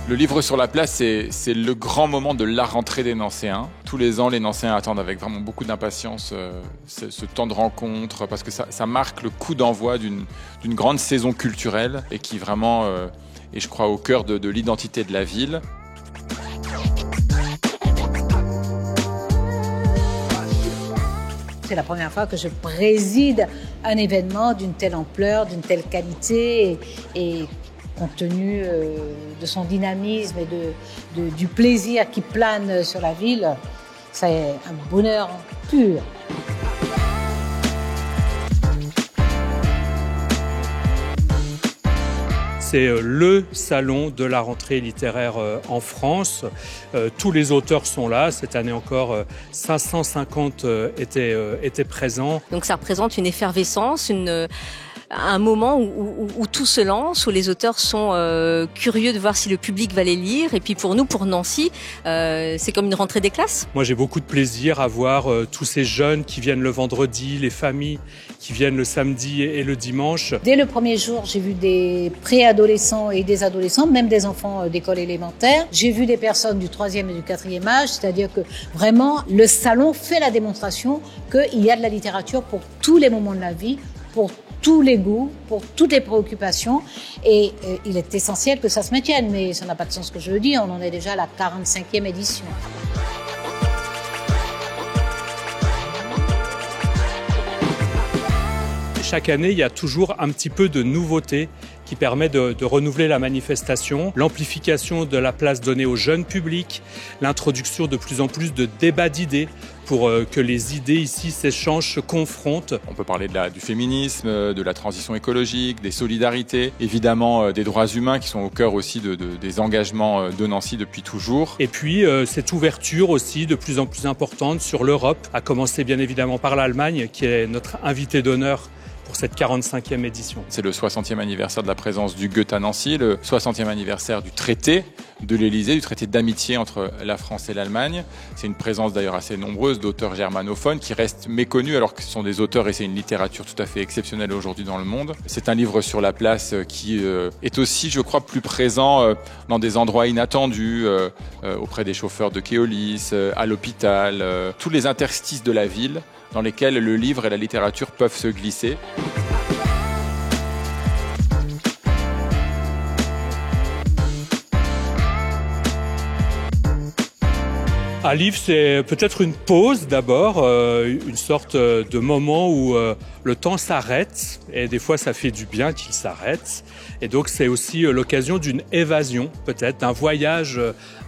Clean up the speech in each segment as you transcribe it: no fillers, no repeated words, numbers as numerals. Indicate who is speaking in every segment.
Speaker 1: Le livre sur la place, c'est le grand moment de la rentrée des Nancéens. Tous les ans, les Nancéens attendent avec vraiment beaucoup d'impatience ce temps de rencontre parce que ça marque le coup d'envoi d'une grande saison culturelle et qui vraiment est, je crois, au cœur de l'identité de la ville.
Speaker 2: C'est la première fois que je préside un événement d'une telle ampleur, d'une telle qualité et compte tenu de son dynamisme et du plaisir qui plane sur la ville, c'est un bonheur pur.
Speaker 3: C'est le salon de la rentrée littéraire en France. Tous les auteurs sont là. Cette année encore, 550 étaient présents.
Speaker 4: Donc ça représente une effervescence, un moment où tout se lance, où les auteurs sont curieux de voir si le public va les lire. Et puis pour nous, pour Nancy, c'est comme une rentrée des classes.
Speaker 3: Moi, j'ai beaucoup de plaisir à voir tous ces jeunes qui viennent le vendredi, les familles qui viennent le samedi et le dimanche.
Speaker 2: Dès le premier jour, j'ai vu des préadolescents et des adolescents, même des enfants d'école élémentaire. J'ai vu des personnes du 3e et du 4e âge, c'est-à-dire que vraiment, le salon fait la démonstration qu'il y a de la littérature pour tous les moments de la vie, pour tous les goûts, pour toutes les préoccupations. Et il est essentiel que ça se maintienne, mais ça n'a pas de sens que je le dis, on en est déjà à la 45e édition.
Speaker 3: Chaque année, il y a toujours un petit peu de nouveauté qui permet de renouveler la manifestation, l'amplification de la place donnée au jeune public, l'introduction de plus en plus de débats d'idées pour que les idées ici s'échangent, se confrontent.
Speaker 1: On peut parler du féminisme, de la transition écologique, des solidarités, évidemment des droits humains qui sont au cœur aussi des engagements de Nancy depuis toujours.
Speaker 3: Et puis cette ouverture aussi de plus en plus importante sur l'Europe, à commencer bien évidemment par l'Allemagne qui est notre invité d'honneur pour cette 45e édition.
Speaker 1: C'est le 60e anniversaire de la présence du Goethe à Nancy, le 60e anniversaire du traité de l'Élysée, du traité d'amitié entre la France et l'Allemagne. C'est une présence d'ailleurs assez nombreuse d'auteurs germanophones qui restent méconnus alors que ce sont des auteurs et c'est une littérature tout à fait exceptionnelle aujourd'hui dans le monde. C'est un livre sur la place qui est aussi, je crois, plus présent dans des endroits inattendus, auprès des chauffeurs de Keolis, à l'hôpital, tous les interstices de la ville dans lesquels le livre et la littérature peuvent se glisser.
Speaker 3: Un livre, c'est peut-être une pause d'abord, une sorte de moment où le temps s'arrête et des fois ça fait du bien qu'il s'arrête. Et donc c'est aussi l'occasion d'une évasion peut-être, d'un voyage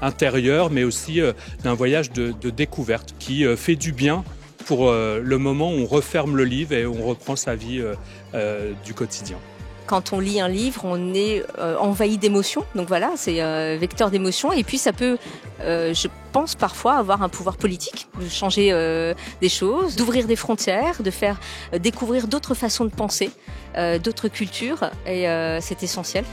Speaker 3: intérieur mais aussi d'un voyage de découverte qui fait du bien pour le moment où on referme le livre et on reprend sa vie du quotidien.
Speaker 4: Quand on lit un livre, on est envahi d'émotions. Donc voilà, c'est vecteur d'émotions. Et puis ça peut, je pense parfois, avoir un pouvoir politique, de changer des choses, d'ouvrir des frontières, de faire découvrir d'autres façons de penser, d'autres cultures. Et c'est essentiel.